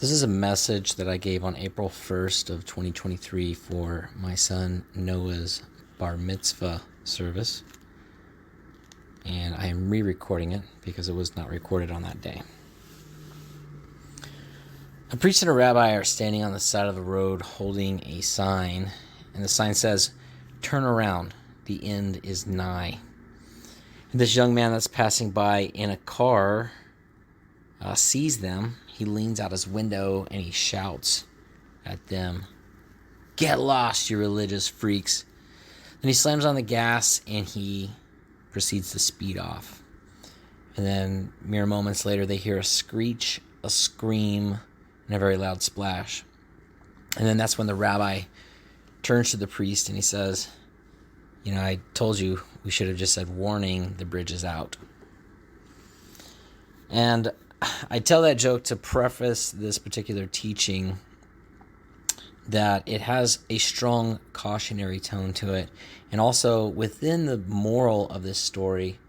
This is a message that I gave on April 1st of 2023 for my son Noah's Bar Mitzvah service. And I am re-recording it because it was not recorded on that day. A priest and a rabbi are standing on the side of the road holding a sign, and the sign says, "Turn around, the end is nigh." And this young man that's passing by in a car sees them. He leans out his window and he shouts at them, "Get lost, you religious freaks." Then he slams on the gas and he proceeds to speed off. And then mere moments later, they hear a screech, a scream, and a very loud splash. And then that's when the rabbi turns to the priest and he says, I told you we should have just said, warning, the bridge is out. And I tell that joke to preface this particular teaching that it has a strong cautionary tone to it. And also within the moral of this story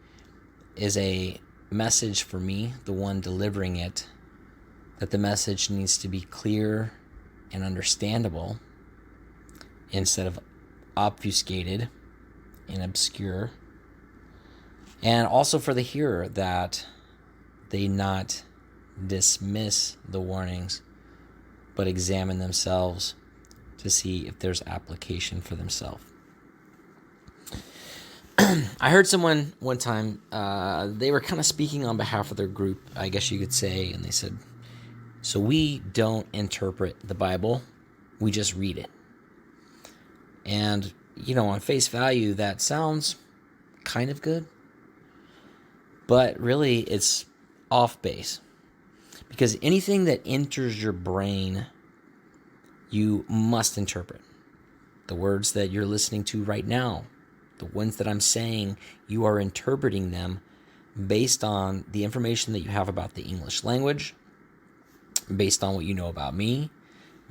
is a message for me, the one delivering it, that the message needs to be clear and understandable instead of obfuscated and obscure. And also for the hearer, that they not dismiss the warnings, but examine themselves to see if there's application for themselves. I heard someone one time, they were kind of speaking on behalf of their group, I guess you could say, and they said, so we don't interpret the Bible, we just read it. And, on face value, that sounds kind of good, but really it's off base. Because anything that enters your brain, you must interpret. The words that you're listening to right now, the ones that I'm saying, you are interpreting them based on the information that you have about the English language, based on what you know about me,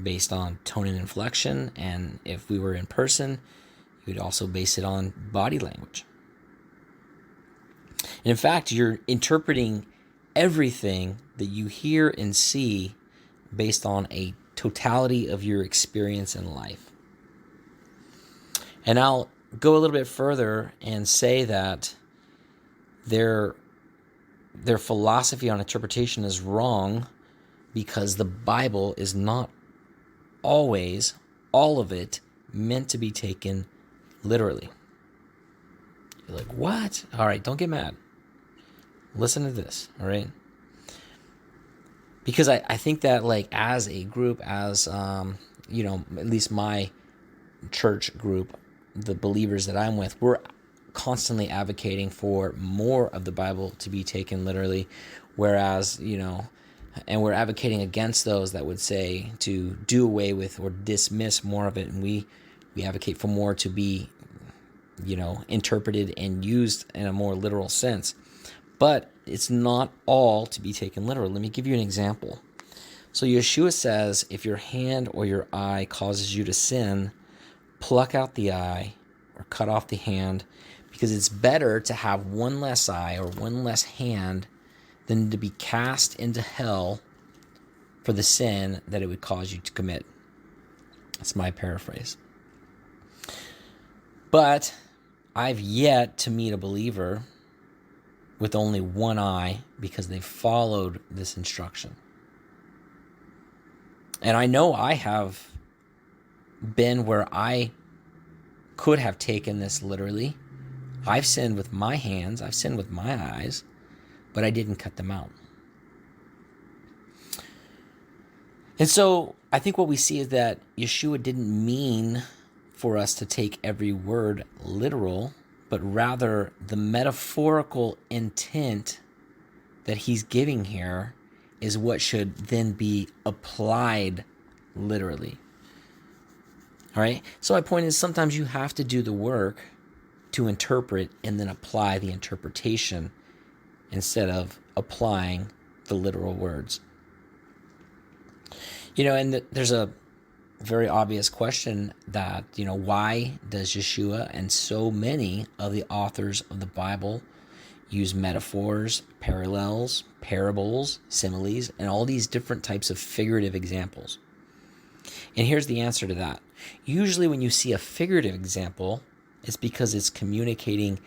based on tone and inflection, and if we were in person, you'd also base it on body language. And in fact, you're interpreting everything that you hear and see based on a totality of your experience in life. And I'll go a little bit further and say that their philosophy on interpretation is wrong, because the Bible is not always, all of it, meant to be taken literally. You're like, what? All right, don't get mad. Listen to this, all right? Because I think that, as a group, as, at least my church group, the believers that I'm with, we're constantly advocating for more of the Bible to be taken literally, whereas, and we're advocating against those that would say to do away with or dismiss more of it, and we advocate for more to be, interpreted and used in a more literal sense. But it's not all to be taken literal. Let me give you an example. So Yeshua says, if your hand or your eye causes you to sin, pluck out the eye or cut off the hand, because it's better to have one less eye or one less hand than to be cast into hell for the sin that it would cause you to commit. That's my paraphrase. But I've yet to meet a believer with only one eye because they followed this instruction. And I know I have been where I could have taken this literally. I've sinned with my hands, I've sinned with my eyes, but I didn't cut them out. And so I think what we see is that Yeshua didn't mean for us to take every word literal, but rather the metaphorical intent that he's giving here is what should then be applied literally. All right? So my point is, sometimes you have to do the work to interpret and then apply the interpretation instead of applying the literal words. And there's a very obvious question that, why does Yeshua and so many of the authors of the Bible use metaphors, parallels, parables, similes, and all these different types of figurative examples. And here's the answer to that. Usually when you see a figurative example, it's because it's communicating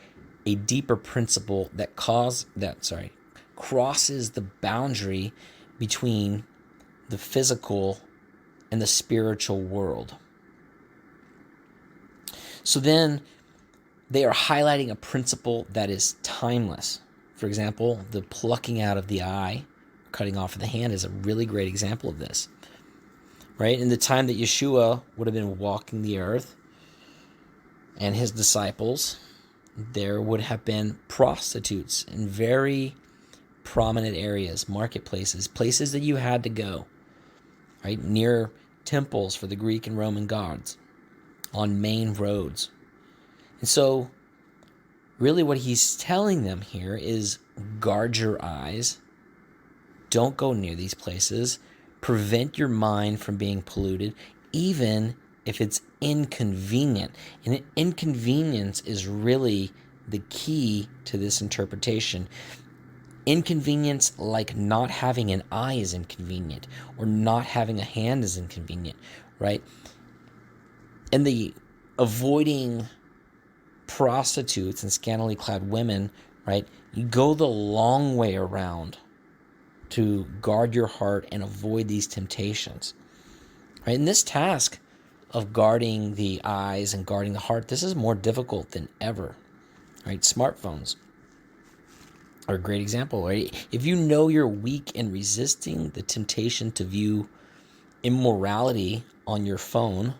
a deeper principle that crosses the boundary between the physical and the spiritual world. So then they are highlighting a principle that is timeless. For example, the plucking out of the eye, cutting off of the hand is a really great example of this. Right? In the time that Yeshua would have been walking the earth and his disciples, there would have been prostitutes in very prominent areas, marketplaces, places that you had to go, right? Near temples for the Greek and Roman gods, on main roads. And so really what he's telling them here is guard your eyes. Don't go near these places. Prevent your mind from being polluted, even if it's inconvenient. And inconvenience is really the key to this interpretation. Inconvenience like not having an eye is inconvenient, or not having a hand is inconvenient, right? And the avoiding prostitutes and scantily clad women, right? You go the long way around to guard your heart and avoid these temptations, right? And this task of guarding the eyes and guarding the heart, this is more difficult than ever, right? Smartphones are a great example, right? If you know you're weak in resisting the temptation to view immorality on your phone,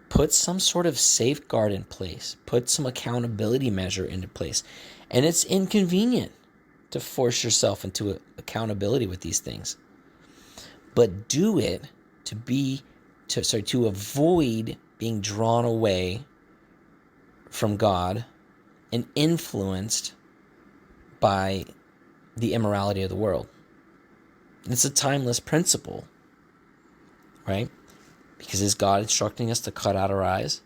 put some sort of safeguard in place, put some accountability measure into place. And it's inconvenient to force yourself into accountability with these things. But do it to avoid being drawn away from God and influenced by the immorality of the world. It's a timeless principle, right? Because is God instructing us to cut out our eyes?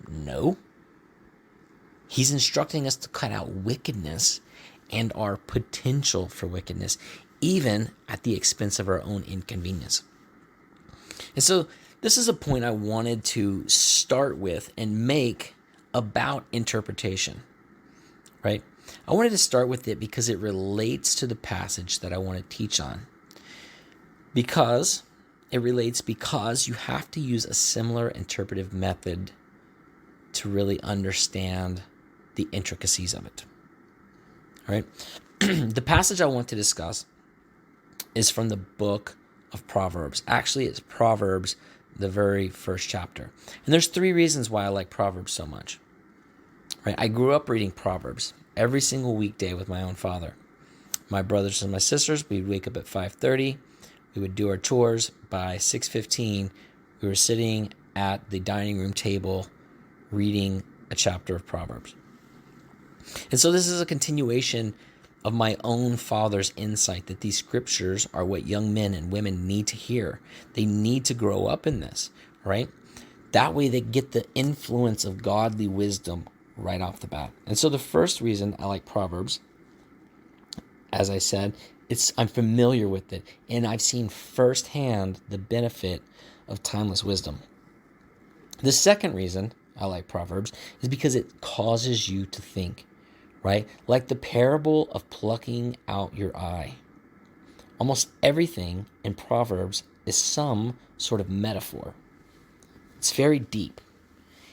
No. He's instructing us to cut out wickedness and our potential for wickedness, even at the expense of our own inconvenience. And so this is a point I wanted to start with and make about interpretation, right? I wanted to start with it because it relates to the passage that I want to teach on. Because you have to use a similar interpretive method to really understand the intricacies of it. All right. The passage I want to discuss is from the book of Proverbs. Actually, it's Proverbs, the very first chapter. And there's 3 reasons why I like Proverbs so much. Right? I grew up reading Proverbs every single weekday with my own father. My brothers and my sisters, we'd wake up at 5:30. We would do our chores. By 6:15, we were sitting at the dining room table reading a chapter of Proverbs. And so this is a continuation of my own father's insight that these scriptures are what young men and women need to hear. They need to grow up in this, right? That way they get the influence of godly wisdom right off the bat. And so the first reason I like Proverbs, as I said, I'm familiar with it, and I've seen firsthand the benefit of timeless wisdom. The second reason I like Proverbs is because it causes you to think, right? Like the parable of plucking out your eye. Almost everything in Proverbs is some sort of metaphor. It's very deep.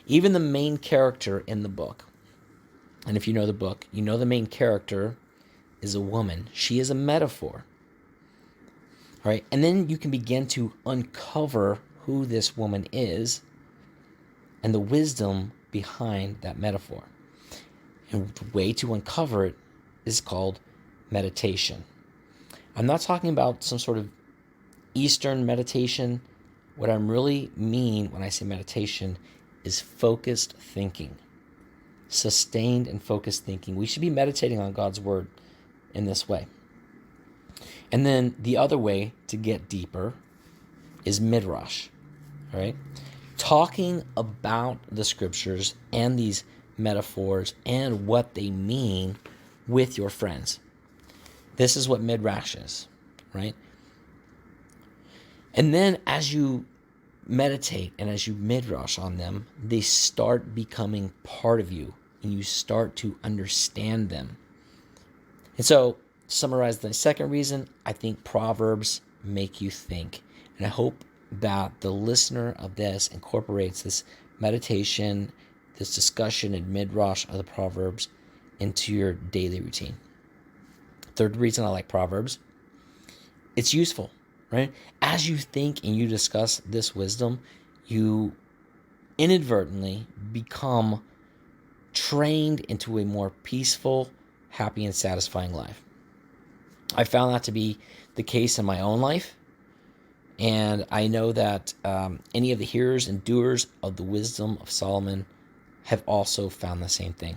Even the main character in the book, and if you know the book, you know the main character is a woman. She is a metaphor. All right, and then you can begin to uncover who this woman is and the wisdom behind that metaphor. And the way to uncover it is called meditation. I'm not talking about some sort of Eastern meditation. What I really mean when I say meditation is focused thinking. Sustained and focused thinking. We should be meditating on God's word in this way. And then the other way to get deeper is midrash, all right? Talking about the scriptures and these metaphors and what they mean with your friends. This is what midrash is, right? And then as you meditate and as you midrash on them, they start becoming part of you and you start to understand them. And so, to summarize the second reason, I think Proverbs make you think. And I hope that the listener of this incorporates this meditation, this discussion and midrash of the Proverbs into your daily routine. Third reason I like Proverbs, it's useful, right? As you think and you discuss this wisdom, you inadvertently become trained into a more peaceful, happy, and satisfying life. I found that to be the case in my own life. And I know that any of the hearers and doers of the wisdom of Solomon have also found the same thing.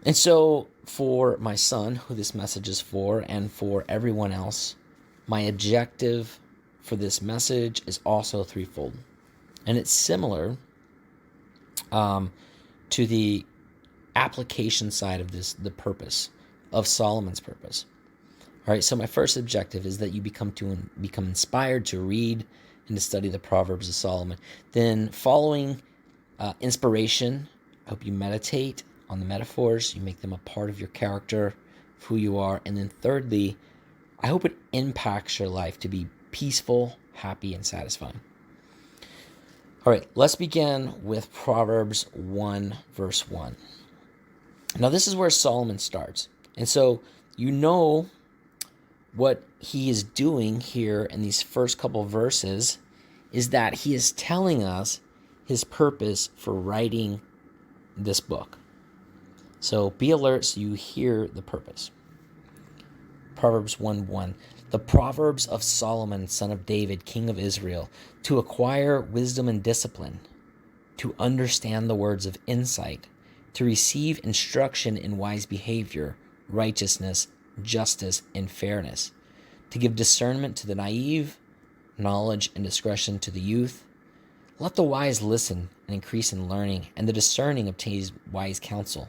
And so for my son, who this message is for, and for everyone else, my objective for this message is also threefold. And it's similar to the application side of this, the purpose of Solomon's purpose. All right, so my first objective is that you become inspired to read and to study the Proverbs of Solomon. Then following inspiration, I hope you meditate on the metaphors, you make them a part of your character, of who you are. And then thirdly, I hope it impacts your life to be peaceful, happy, and satisfying. All right, let's begin with Proverbs 1, verse 1. Now, this is where Solomon starts. And so you know what he is doing here in these first couple verses is that he is telling us his purpose for writing this book. So be alert so you hear the purpose. Proverbs 1:1. The Proverbs of Solomon, son of David, king of Israel, to acquire wisdom and discipline, to understand the words of insight, to receive instruction in wise behavior, righteousness, justice, and fairness, to give discernment to the naive, knowledge and discretion to the youth. Let the wise listen and increase in learning, and the discerning obtain wise counsel.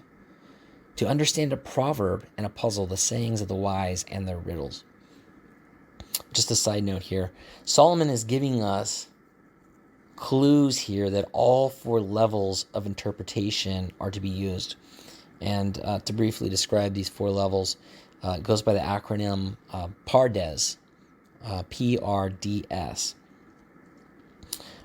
To understand a proverb and a puzzle, the sayings of the wise and their riddles. Just a side note here. Solomon is giving us clues here that all four levels of interpretation are to be used. And to briefly describe these four levels, it goes by the acronym PARDES, P-R-D-S.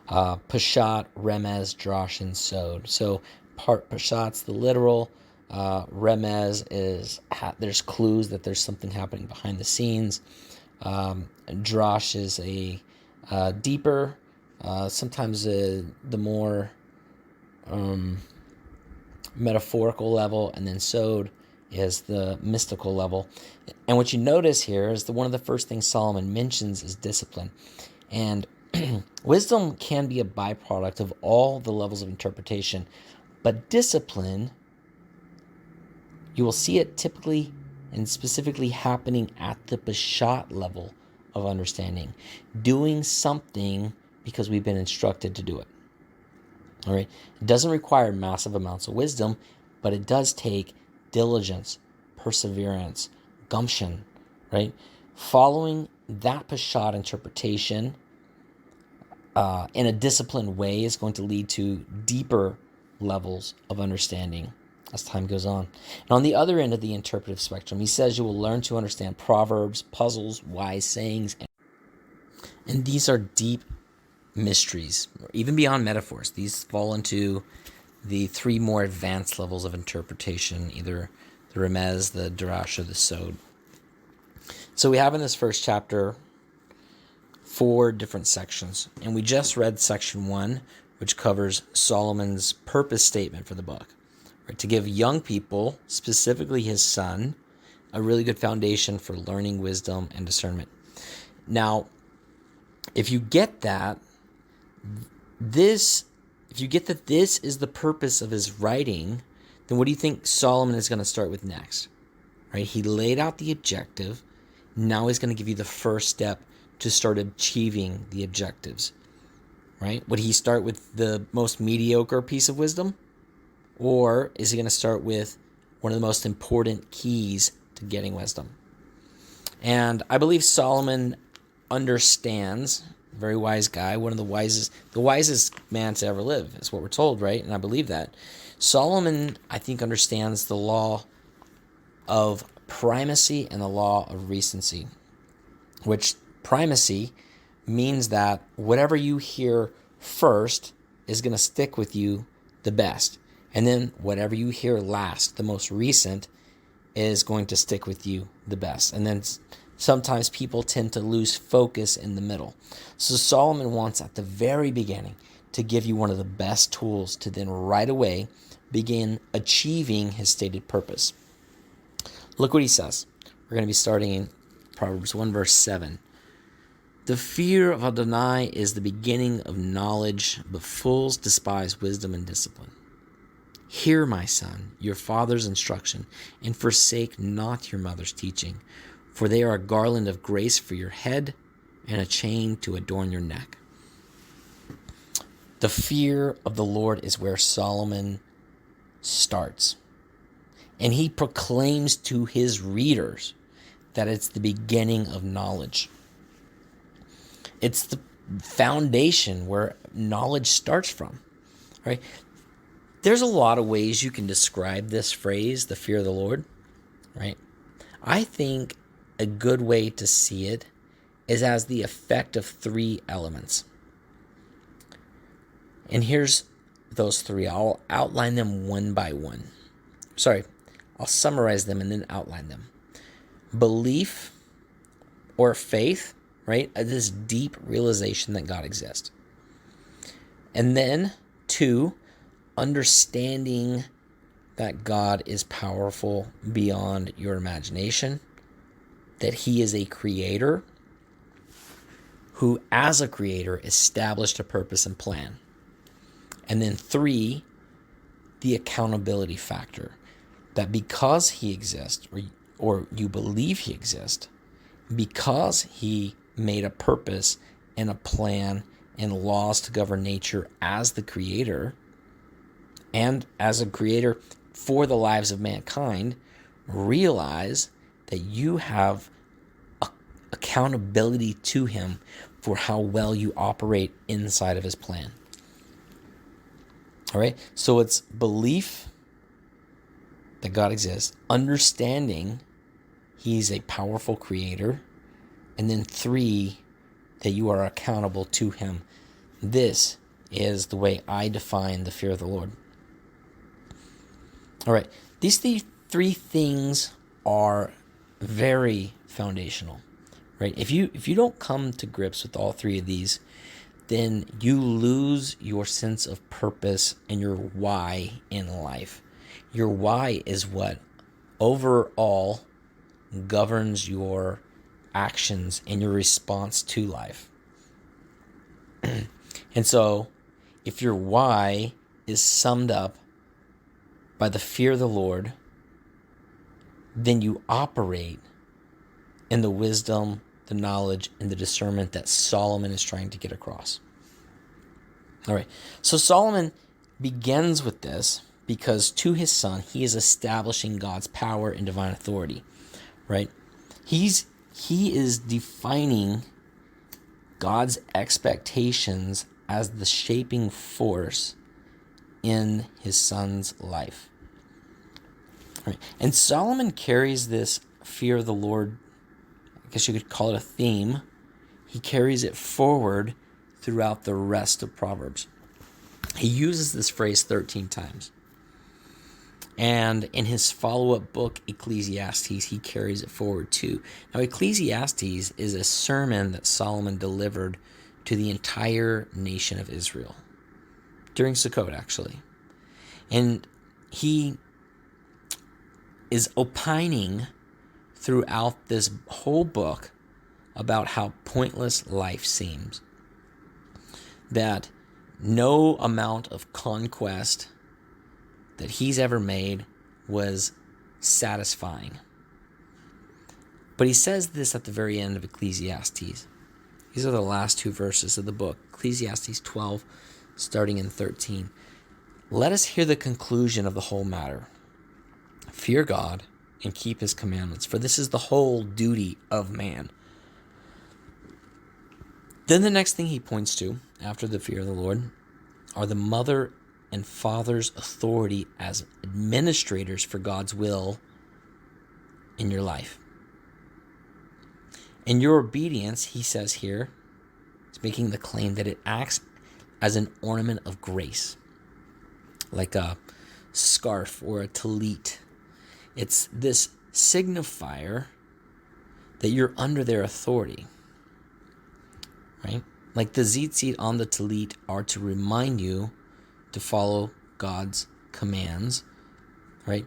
Peshat, Remez, Drosh, and Sod. So Peshat's the literal. Remez is there's clues that there's something happening behind the scenes. Drosh is a deeper, sometimes the more metaphorical level, and then Sod is the mystical level. And what you notice here is that one of the first things Solomon mentions is discipline. And wisdom can be a byproduct of all the levels of interpretation, but discipline, you will see it typically and specifically happening at the Peshat level of understanding, doing something because we've been instructed to do it. All right, it doesn't require massive amounts of wisdom, but it does take diligence, perseverance, gumption, right? Following that Peshat interpretation in a disciplined way is going to lead to deeper levels of understanding as time goes on. And on the other end of the interpretive spectrum, he says you will learn to understand proverbs, puzzles, wise sayings, and these are deep mysteries, even beyond metaphors. These fall into the three more advanced levels of interpretation, either the Remez, the Darash, or the Sod. So we have in this first chapter 4 different sections, and we just read section 1, which covers Solomon's purpose statement for the book, right? To give young people, specifically his son, a really good foundation for learning wisdom and discernment. Now, if you get that this is the purpose of his writing, then what do you think Solomon is going to start with next? Right? He laid out the objective. Now he's going to give you the first step to start achieving the objectives. Right? Would he start with the most mediocre piece of wisdom? Or is he going to start with one of the most important keys to getting wisdom? And I believe Solomon understands, very wise guy, one of the wisest man to ever live, is what we're told, right? And I believe that. Solomon, I think, understands the law of primacy and the law of recency, which primacy means that whatever you hear first is going to stick with you the best. And then whatever you hear last, the most recent, is going to stick with you the best. And then sometimes people tend to lose focus in the middle. So Solomon wants at the very beginning to give you one of the best tools to then right away begin achieving his stated purpose. Look what he says. We're going to be starting in Proverbs 1 verse 7. The fear of Adonai is the beginning of knowledge, but fools despise wisdom and discipline. Hear, my son, your father's instruction, and forsake not your mother's teaching, for they are a garland of grace for your head and a chain to adorn your neck. The fear of the Lord is where Solomon starts. And he proclaims to his readers that it's the beginning of knowledge. It's the foundation where knowledge starts from, right? There's a lot of ways you can describe this phrase, the fear of the Lord, right? I think a good way to see it is as the effect of three elements. And here's those three. I'll outline them one by one. I'll summarize them and then outline them. Belief or faith, right? This deep realization that God exists. And then 2, understanding that God is powerful beyond your imagination, that he is a creator who, as a creator, established a purpose and plan. And then 3, the accountability factor, that because he exists, or you believe he exists, because he made a purpose and a plan and laws to govern nature as the creator, and as a creator for the lives of mankind, realize that you have accountability to him for how well you operate inside of his plan. All right, so it's belief that God exists, understanding he's a powerful creator, and then 3, that you are accountable to him. This is the way I define the fear of the Lord. All right, these three things are very foundational, right? If you don't come to grips with all 3 of these, then you lose your sense of purpose and your why in life. Your why is what overall governs your actions and your response to life. And so, if your why is summed up by the fear of the Lord, then you operate in the wisdom, the knowledge, and the discernment that Solomon is trying to get across. All right, so Solomon begins with this because to his son, he is establishing God's power and divine authority, right? He is defining God's expectations as the shaping force in his son's life. Right. And Solomon carries this fear of the Lord, I guess you could call it a theme. He carries it forward throughout the rest of Proverbs. He uses this phrase 13 times. And in his follow-up book, Ecclesiastes, he carries it forward too. Now, Ecclesiastes is a sermon that Solomon delivered to the entire nation of Israel during Sukkot, actually. And he is opining throughout this whole book about how pointless life seems. That no amount of conquest that he's ever made was satisfying. But he says this at the very end of Ecclesiastes. These are the last 2 verses of the book. Ecclesiastes 12, starting in 13. Let us hear the conclusion of the whole matter. Fear God and keep his commandments, for this is the whole duty of man. Then the next thing he points to, after the fear of the Lord, are the mother and father's authority as administrators for God's will in your life. And your obedience, he says here, is making the claim that it acts as an ornament of grace, like a scarf or a tallit. It's this signifier that you're under their authority, right? Like the tzitzit on the tallit are to remind you to follow God's commands, right?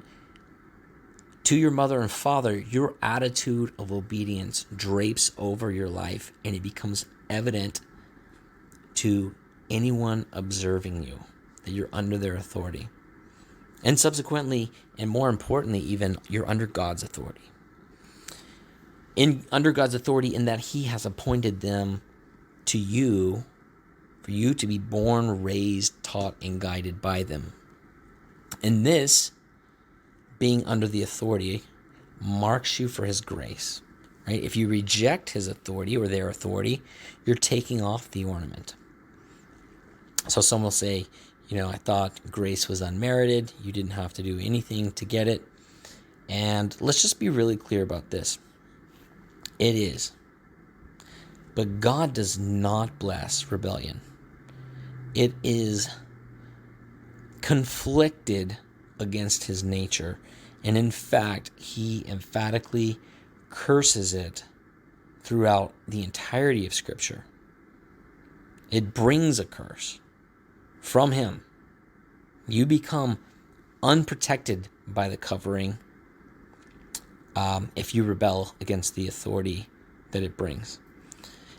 To your mother and father, your attitude of obedience drapes over your life, and it becomes evident to anyone observing you that you're under their authority. And subsequently, and more importantly even, you're under God's authority. Under God's authority in that he has appointed them to you, for you to be born, raised, taught, and guided by them. And this, being under the authority, marks you for his grace, right? If you reject his authority or their authority, you're taking off the ornament. So some will say, I thought grace was unmerited. You didn't have to do anything to get it. And let's just be really clear about this. It is. But God does not bless rebellion. It is conflicted against his nature. And in fact, he emphatically curses it throughout the entirety of Scripture. It brings a curse from him. You become unprotected by the covering if you rebel against the authority that it brings.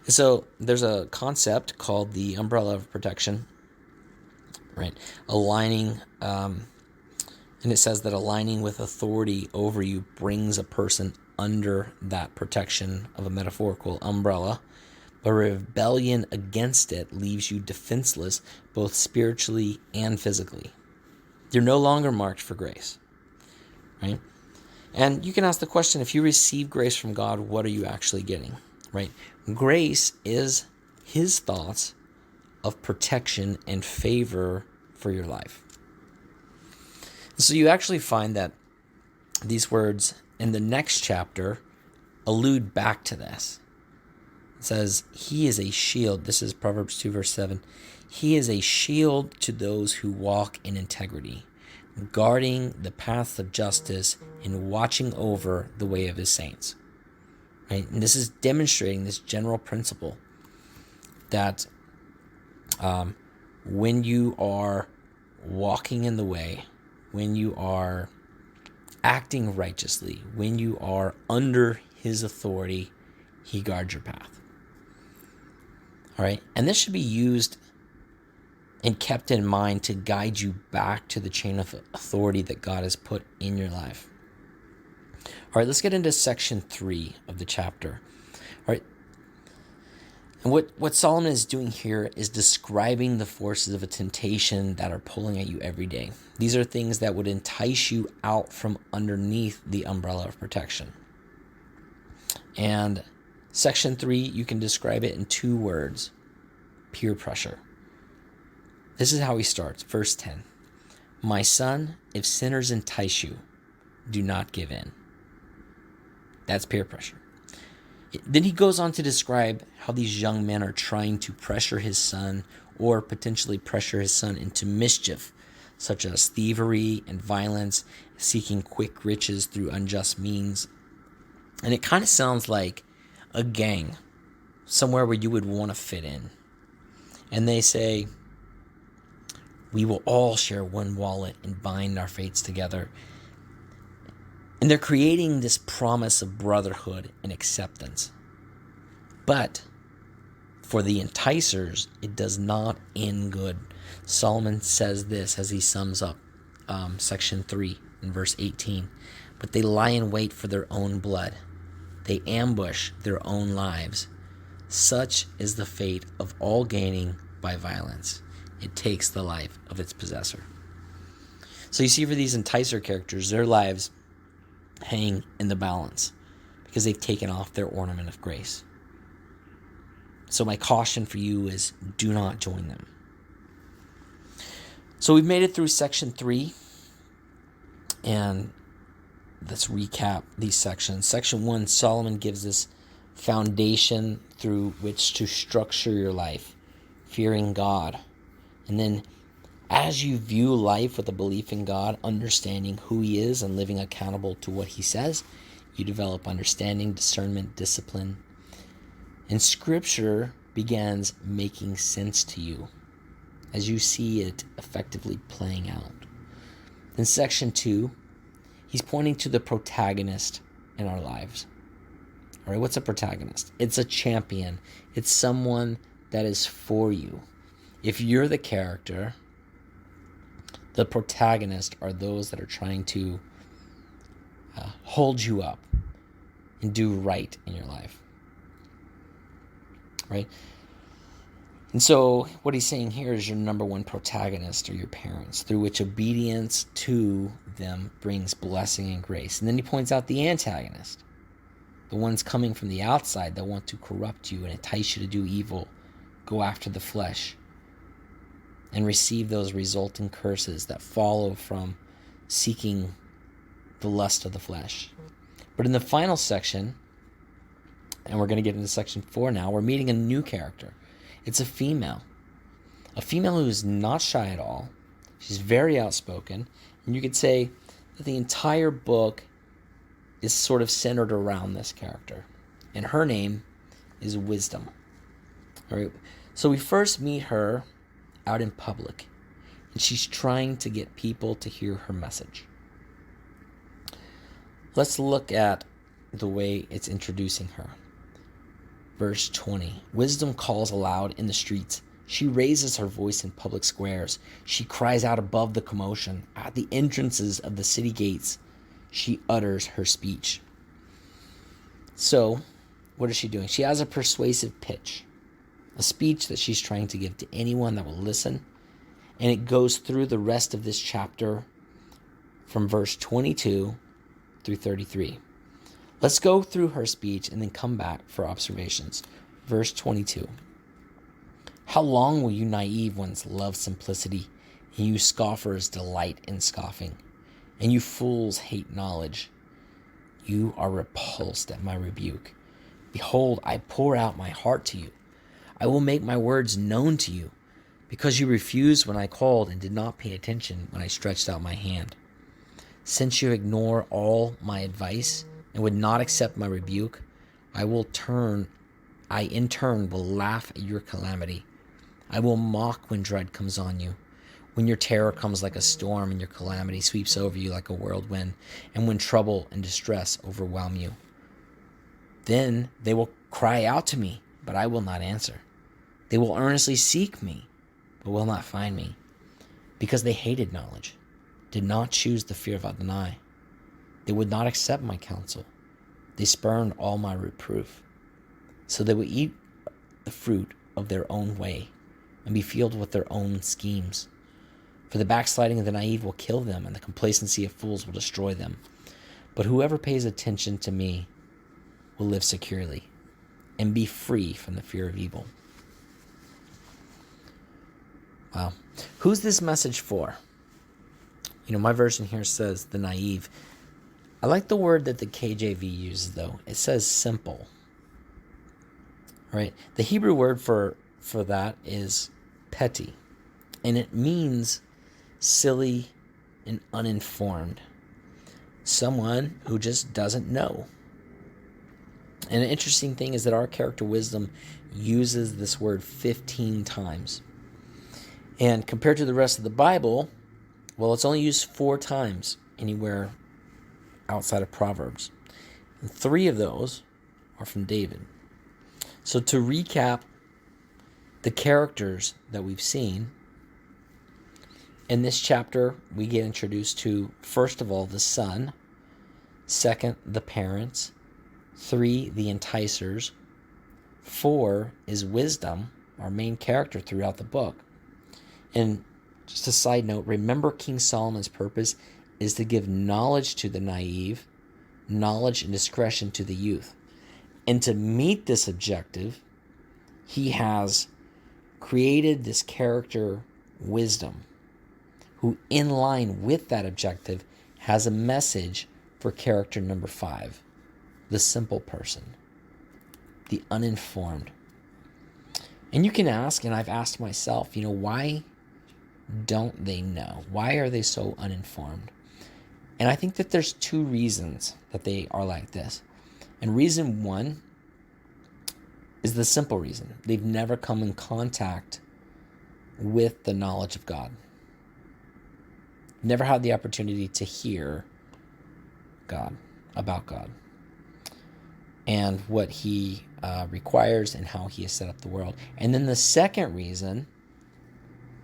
And so there's a concept called the umbrella of protection, right? Aligning, and it says that aligning with authority over you brings a person under that protection of a metaphorical umbrella. But rebellion against it leaves you defenseless, both spiritually and physically. You're no longer marked for grace, right? And you can ask the question, if you receive grace from God, what are you actually getting, right? Grace is his thoughts of protection and favor for your life. So you actually find that these words in the next chapter allude back to this. It says, he is a shield. This is Proverbs 2, verse 7. He is a shield to those who walk in integrity, guarding the paths of justice and watching over the way of his saints. Right? And this is demonstrating this general principle that when you are walking in the way, when you are acting righteously, when you are under his authority, he guards your path. All right, and this should be used and kept in mind to guide you back to the chain of authority that God has put in your life. All right, let's get into section 3 of the chapter. All right, and what Solomon is doing here is describing the forces of a temptation that are pulling at you every day. These are things that would entice you out from underneath the umbrella of protection. And section 3, you can describe it in 2 words: peer pressure. This is how he starts. Verse 10. My son, if sinners entice you, do not give in. That's peer pressure. Then he goes on to describe how these young men are trying to pressure his son, or potentially pressure his son into mischief, such as thievery and violence, seeking quick riches through unjust means. And it kind of sounds like a gang, somewhere where you would want to fit in. And they say, we will all share one wallet and bind our fates together. And they're creating this promise of brotherhood and acceptance. But for the enticers, it does not end good. Solomon says this as he sums up section 3 in verse 18. But they lie in wait for their own blood. They ambush their own lives. Such is the fate of all gaining by violence. It takes the life of its possessor. So you see, for these enticer characters, their lives hang in the balance because they've taken off their ornament of grace. So my caution for you is, do not join them. So we've made it through section 3, and let's recap these sections. Section 1, Solomon gives this foundation through which to structure your life, fearing God. And then as you view life with a belief in God, understanding who he is and living accountable to what he says, you develop understanding, discernment, discipline. And Scripture begins making sense to you as you see it effectively playing out. In section 2, he's pointing to the protagonist in our lives. All right, what's a protagonist? It's a champion. It's someone that is for you. If you're the character, the protagonist are those that are trying to hold you up and do right in your life. Right? And so what he's saying here is your number one protagonist are your parents, through which obedience to them brings blessing and grace. And then he points out the antagonist, the ones coming from the outside that want to corrupt you and entice you to do evil, go after the flesh, and receive those resulting curses that follow from seeking the lust of the flesh. But in the final section, and we're going to get into section 4 now, we're meeting a new character. It's a female who is not shy at all. She's very outspoken, and you could say that the entire book is sort of centered around this character, and her name is Wisdom. All right, so we first meet her out in public, and she's trying to get people to hear her message. Let's look at the way it's introducing her. Verse 20, Wisdom calls aloud in the streets. She raises her voice in public squares. She cries out above the commotion. At the entrances of the city gates, she utters her speech. So, what is she doing? She has a persuasive pitch, a speech that she's trying to give to anyone that will listen. And it goes through the rest of this chapter from verse 22 through 33. Let's go through her speech and then come back for observations. Verse 22. How long will you naive ones love simplicity, and you scoffers delight in scoffing, and you fools hate knowledge? You are repulsed at my rebuke. Behold, I pour out my heart to you. I will make my words known to you, because you refused when I called and did not pay attention when I stretched out my hand. Since you ignore all my advice and would not accept my rebuke, I in turn will laugh at your calamity. I will mock when dread comes on you, when your terror comes like a storm and your calamity sweeps over you like a whirlwind, and when trouble and distress overwhelm you. Then they will cry out to me, but I will not answer. They will earnestly seek me, but will not find me, because they hated knowledge, did not choose the fear of Adonai. They would not accept my counsel. They spurned all my reproof. So they would eat the fruit of their own way and be filled with their own schemes. For the backsliding of the naive will kill them, and the complacency of fools will destroy them. But whoever pays attention to me will live securely and be free from the fear of evil. Wow. Who's this message for? My version here says the naive. I like the word that the KJV uses, though. It says simple. Right? The Hebrew word for that is petty, and it means silly and uninformed. Someone who just doesn't know. And an interesting thing is that our character Wisdom uses this word 15 times. And compared to the rest of the Bible, well, it's only used 4 times anywhere outside of Proverbs. And 3 of those are from David. So to recap the characters that we've seen, in this chapter, we get introduced to, first of all, the son, second, the parents, 3, the enticers, 4 is Wisdom, our main character throughout the book. And Just a side note, remember King Solomon's purpose is to give knowledge to the naive, knowledge and discretion to the youth. And to meet this objective, he has created this character, wisdom, who in line with that objective has a message for character number 5, the simple person, the uninformed. And you can ask, and I've asked myself, why don't they know? Why are they so uninformed? And I think that there's 2 reasons that they are like this. And reason 1 is the simple reason. They've never come in contact with the knowledge of God. Never had the opportunity to hear God, about God, and what he requires and how he has set up the world. And then the second reason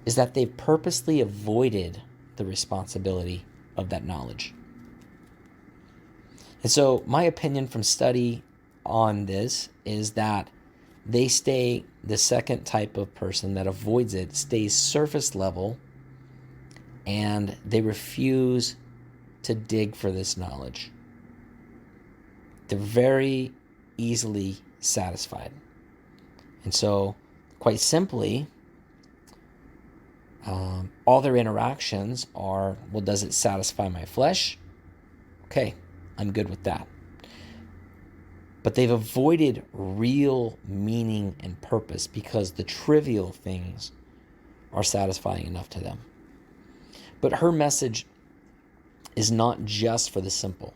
is that they've purposely avoided the responsibility of that knowledge. And so my opinion from study on this is that they stay, the second type of person that avoids it stays surface level, and they refuse to dig for this knowledge. They're very easily satisfied. And so, quite simply, all their interactions are, well, does it satisfy my flesh? Okay, I'm good with that. But they've avoided real meaning and purpose because the trivial things are satisfying enough to them. But her message is not just for the simple.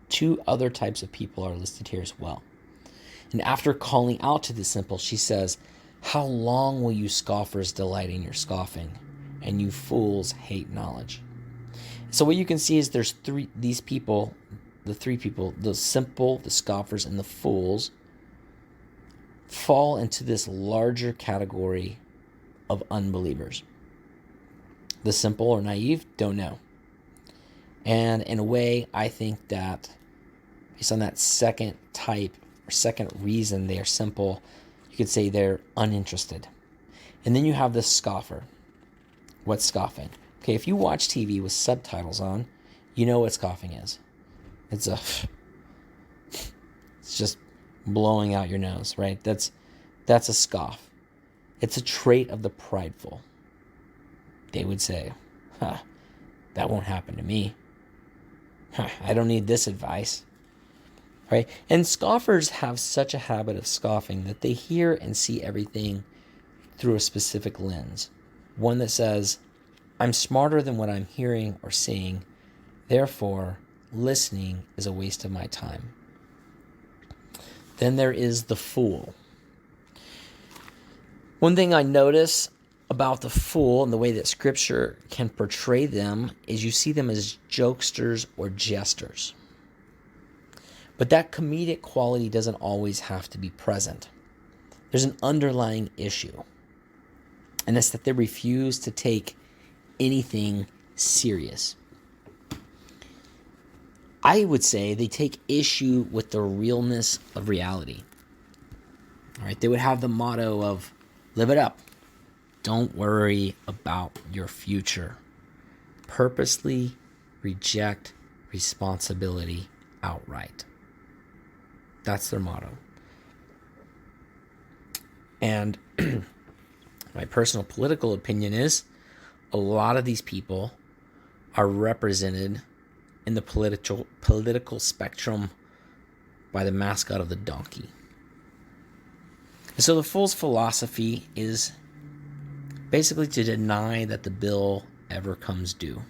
2 other types of people are listed here as well. And after calling out to the simple, she says, "How long will you scoffers delight in your scoffing, and you fools hate knowledge?" So what you can see is there's 3 people, the simple, the scoffers, and the fools fall into this larger category of unbelievers. The simple or naive don't know. And in a way, I think that based on that second type or second reason they are simple, you could say they're uninterested. And then you have the scoffer. What's scoffing? Okay, if you watch TV with subtitles on, you know what scoffing is. It's just blowing out your nose, right? That's a scoff. It's a trait of the prideful. They would say, that won't happen to me. I don't need this advice. Right? And scoffers have such a habit of scoffing that they hear and see everything through a specific lens. One that says, I'm smarter than what I'm hearing or seeing, therefore listening is a waste of my time. Then there is the fool. One thing I notice about the fool and the way that Scripture can portray them is you see them as jokesters or jesters. But that comedic quality doesn't always have to be present. There's an underlying issue, and it's that they refuse to take anything serious. I would say they take issue with the realness of reality. All right, they would have the motto of live it up. Don't worry about your future. Purposely reject responsibility outright. That's their motto. And my personal political opinion is a lot of these people are represented in the political spectrum by the mascot of the donkey. And so the fool's philosophy is basically to deny that the bill ever comes due.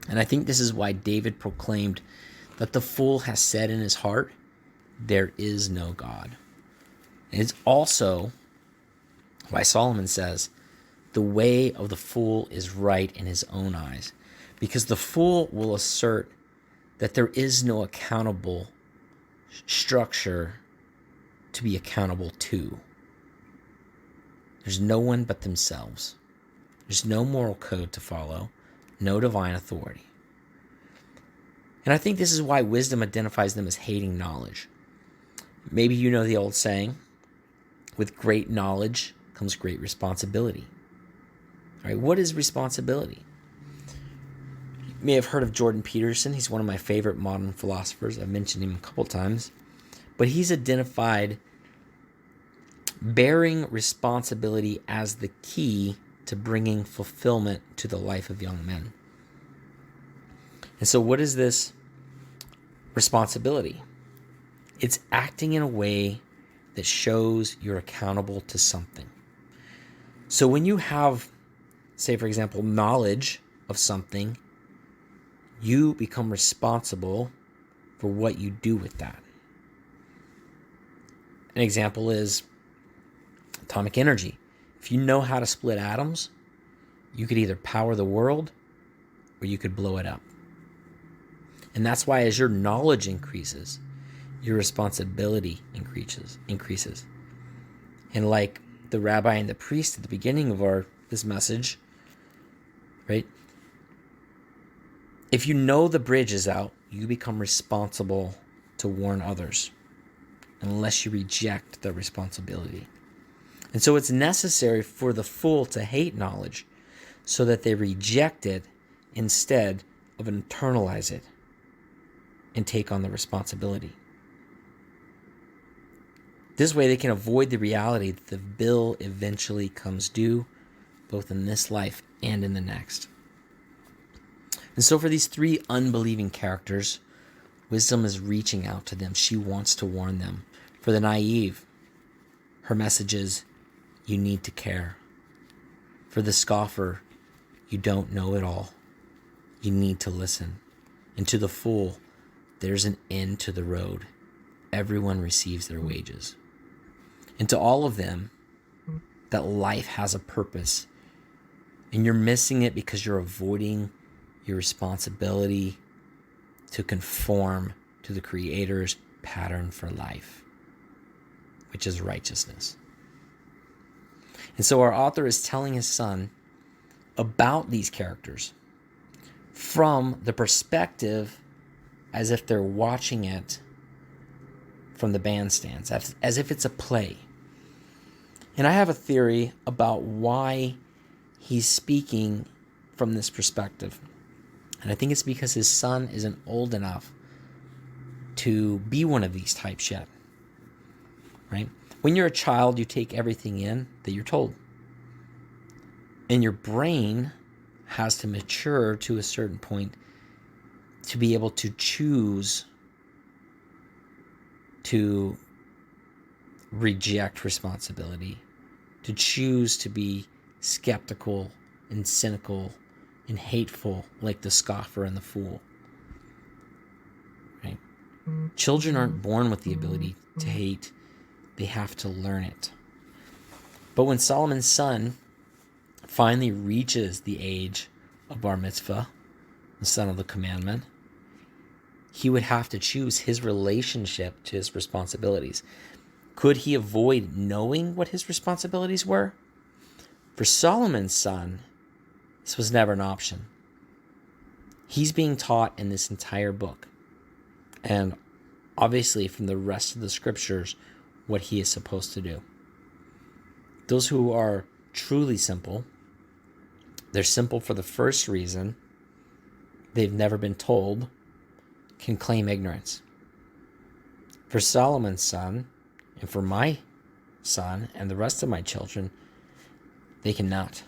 And I think this is why David proclaimed that the fool has said in his heart, there is no God. And it's also why Solomon says, the way of the fool is right in his own eyes. Because the fool will assert that there is no accountable structure to be accountable to. There's no one but themselves. There's no moral code to follow, no divine authority. And I think this is why wisdom identifies them as hating knowledge. Maybe you know the old saying, with great knowledge comes great responsibility. All right, what is responsibility? You may have heard of Jordan Peterson. He's one of my favorite modern philosophers. I've mentioned him a couple times. But he's identified bearing responsibility as the key to bringing fulfillment to the life of young men. And so what is this responsibility? It's acting in a way that shows you're accountable to something. So when you have, say, for example, knowledge of something, you become responsible for what you do with that. An example is atomic energy. If you know how to split atoms, you could either power the world or you could blow it up. And that's why as your knowledge increases, your responsibility increases. And like the rabbi and the priest at the beginning of this message, right? If you know the bridge is out, you become responsible to warn others, unless you reject the responsibility. And so it's necessary for the fool to hate knowledge so that they reject it instead of internalize it and take on the responsibility. This way they can avoid the reality that the bill eventually comes due, both in this life and in the next. And so for these three unbelieving characters, wisdom is reaching out to them. She wants to warn them. For the naive, her message is, you need to care. For the scoffer, you don't know it all. You need to listen. And to the fool, there's an end to the road. Everyone receives their wages. And to all of them, that life has a purpose. And you're missing it because you're avoiding your responsibility to conform to the Creator's pattern for life, which is righteousness. And so our author is telling his son about these characters from the perspective as if they're watching it from the bandstands, as if it's a play. And I have a theory about why he's speaking from this perspective. And I think it's because his son isn't old enough to be one of these types yet, right? When you're a child, you take everything in that you're told. And your brain has to mature to a certain point to be able to choose to reject responsibility, to choose to be skeptical and cynical and hateful like the scoffer and the fool. Right? Children aren't born with the ability to hate. They have to learn it. But when Solomon's son finally reaches the age of Bar Mitzvah, the son of the commandment, he would have to choose his relationship to his responsibilities. Could he avoid knowing what his responsibilities were? For Solomon's son, this was never an option. He's being taught in this entire book, and obviously from the rest of the scriptures, what he is supposed to do. Those who are truly simple, they're simple for the first reason they've never been told, can claim ignorance. For Solomon's son, and for my son, and the rest of my children, they cannot.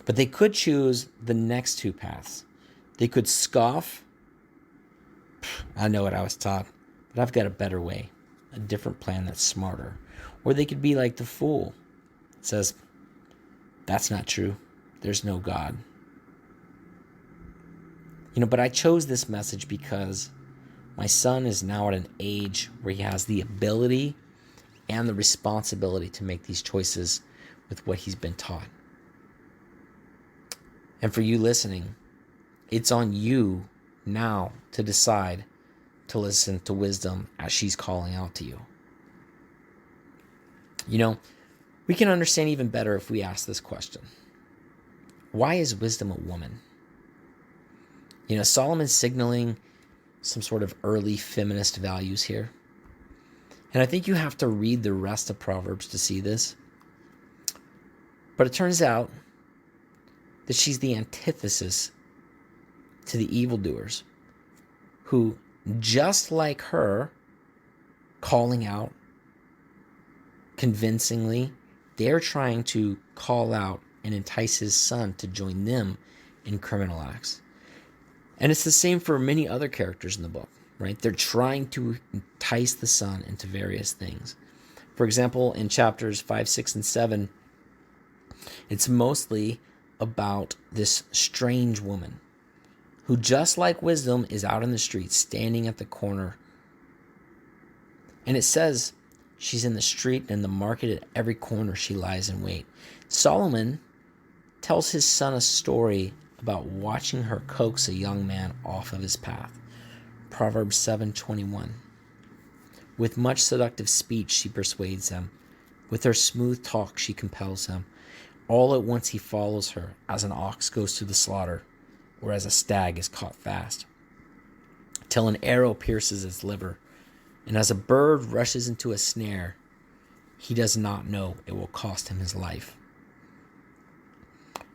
But they could choose the next two paths. They could scoff. I know what I was taught, but I've got a better way, a different plan that's smarter. Or they could be like the fool. It says, that's not true. There's no God. But I chose this message because my son is now at an age where he has the ability and the responsibility to make these choices with what he's been taught. And for you listening, it's on you now to decide to listen to wisdom as she's calling out to you. We can understand even better if we ask this question. Why is wisdom a woman? Solomon's signaling some sort of early feminist values here. And I think you have to read the rest of Proverbs to see this. But it turns out that she's the antithesis to the evildoers who, just like her, calling out convincingly, they're trying to call out and entice his son to join them in criminal acts. And it's the same for many other characters in the book, right? They're trying to entice the son into various things. For example, in chapters 5, 6, and 7, it's mostly about this strange woman who, just like wisdom, is out in the streets, standing at the corner. And it says she's in the street and in the market, at every corner she lies in wait. Solomon tells his son a story about watching her coax a young man off of his path. Proverbs 7:21. With much seductive speech she persuades him. With her smooth talk she compels him. All at once he follows her, as an ox goes to the slaughter, or as a stag is caught fast, till an arrow pierces its liver, and as a bird rushes into a snare, he does not know it will cost him his life.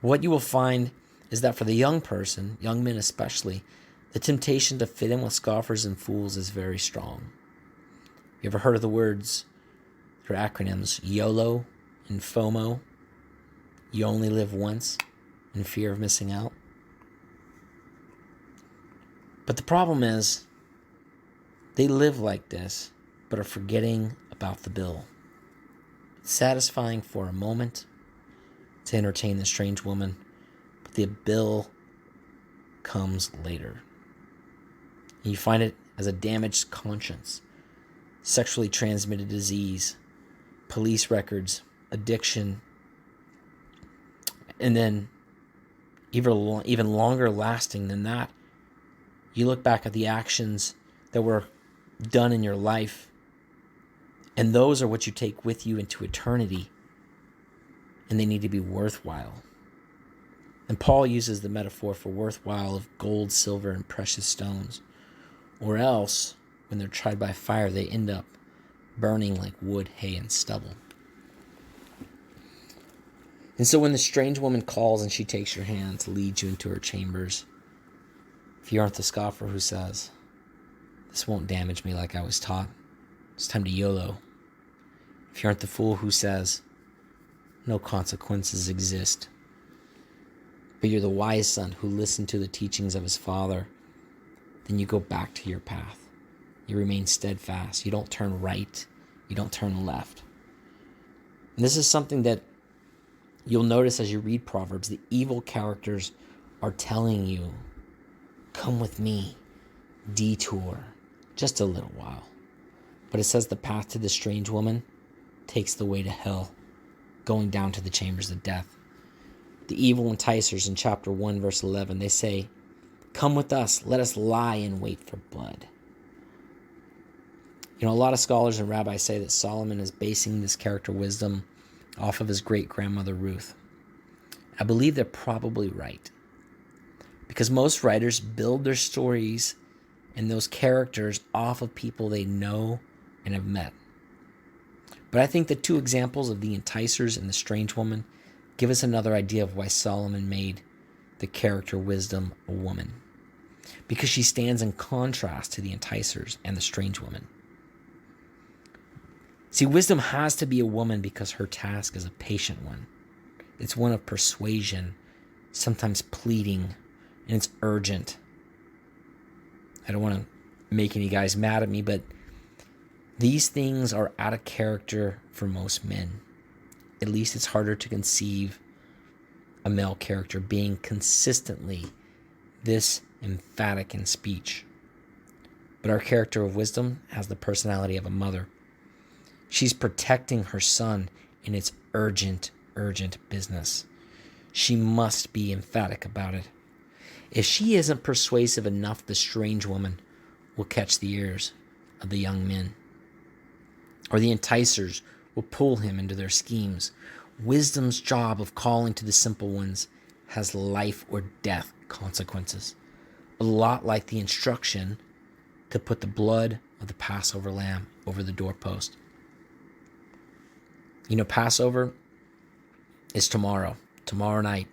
What you will find is that for the young person, young men especially, the temptation to fit in with scoffers and fools is very strong. You ever heard of the words, or acronyms, YOLO and FOMO? You only live once, in fear of missing out. But the problem is, they live like this, but are forgetting about the bill. It's satisfying for a moment to entertain the strange woman, but the bill comes later. And you find it as a damaged conscience, sexually transmitted disease, police records, addiction, and then even longer lasting than that, you look back at the actions that were done in your life, and those are what you take with you into eternity, and they need to be worthwhile. And Paul uses the metaphor for worthwhile of gold, silver, and precious stones, or else, when they're tried by fire, they end up burning like wood, hay, and stubble. And so when the strange woman calls and she takes your hand to lead you into her chambers, if you aren't the scoffer who says, "This won't damage me like I was taught, it's time to YOLO." If you aren't the fool who says, "No consequences exist," but you're the wise son who listened to the teachings of his father, then you go back to your path. You remain steadfast. You don't turn right. You don't turn left. And this is something that you'll notice as you read Proverbs. The evil characters are telling you, come with me, detour, just a little while. But it says the path to the strange woman takes the way to hell, going down to the chambers of death. The evil enticers in chapter 1, verse 11, they say, "Come with us, let us lie in wait for blood." You know, a lot of scholars and rabbis say that Solomon is basing this character wisdom off of his great-grandmother Ruth. I believe they're probably right, because most writers build their stories and those characters off of people they know and have met. But I think the two examples of the enticers and the strange woman give us another idea of why Solomon made the character wisdom a woman, because she stands in contrast to the enticers and the strange woman. See, wisdom has to be a woman because her task is a patient one. It's one of persuasion, sometimes pleading, and it's urgent. I don't want to make any guys mad at me, but these things are out of character for most men. At least it's harder to conceive a male character being consistently this emphatic in speech. But our character of wisdom has the personality of a mother. She's protecting her son in its urgent business. She must be emphatic about it. If she isn't persuasive enough, the strange woman will catch the ears of the young men, or the enticers will pull him into their schemes. Wisdom's job of calling to the simple ones has life or death consequences, a lot like the instruction to put the blood of the Passover lamb over the doorpost. You know, Passover is tomorrow night.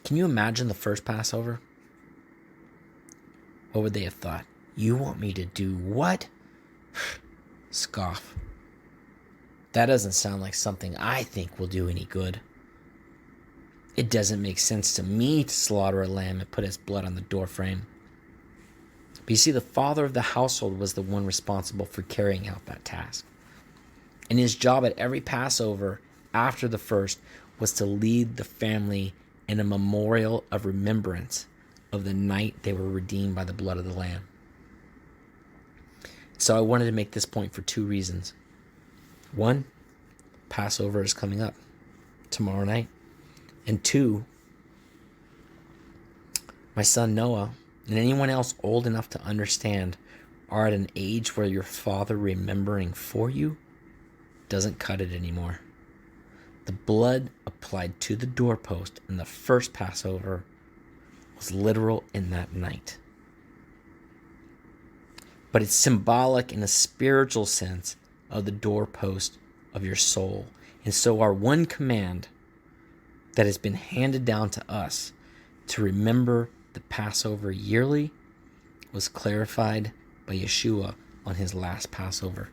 Can you imagine the first Passover? What would they have thought? You want me to do what? Scoff. That doesn't sound like something I think will do any good. It doesn't make sense to me to slaughter a lamb and put its blood on the doorframe. But you see, the father of the household was the one responsible for carrying out that task. And his job at every Passover after the first was to lead the family in a memorial of remembrance of the night they were redeemed by the blood of the Lamb. So I wanted to make this point for two reasons. One, Passover is coming up tomorrow night. And two, my son Noah and anyone else old enough to understand are at an age where your father remembering for you doesn't cut it anymore. The blood applied to the doorpost in the first Passover was literal in that night. But it's symbolic in a spiritual sense of the doorpost of your soul. And so our one command that has been handed down to us to remember the Passover yearly was clarified by Yeshua on his last Passover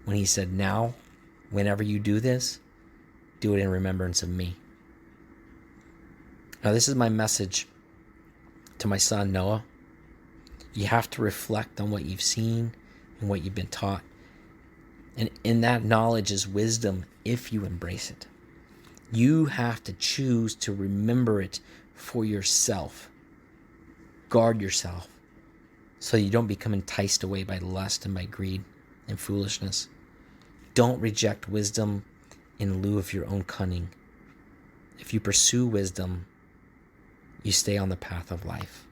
when he said, now, whenever you do this, do it in remembrance of me. Now, this is my message to my son Noah. You have to reflect on what you've seen and what you've been taught. And in that knowledge is wisdom if you embrace it. You have to choose to remember it for yourself. Guard yourself so you don't become enticed away by lust and by greed and foolishness. Don't reject wisdom in lieu of your own cunning. If you pursue wisdom, you stay on the path of life.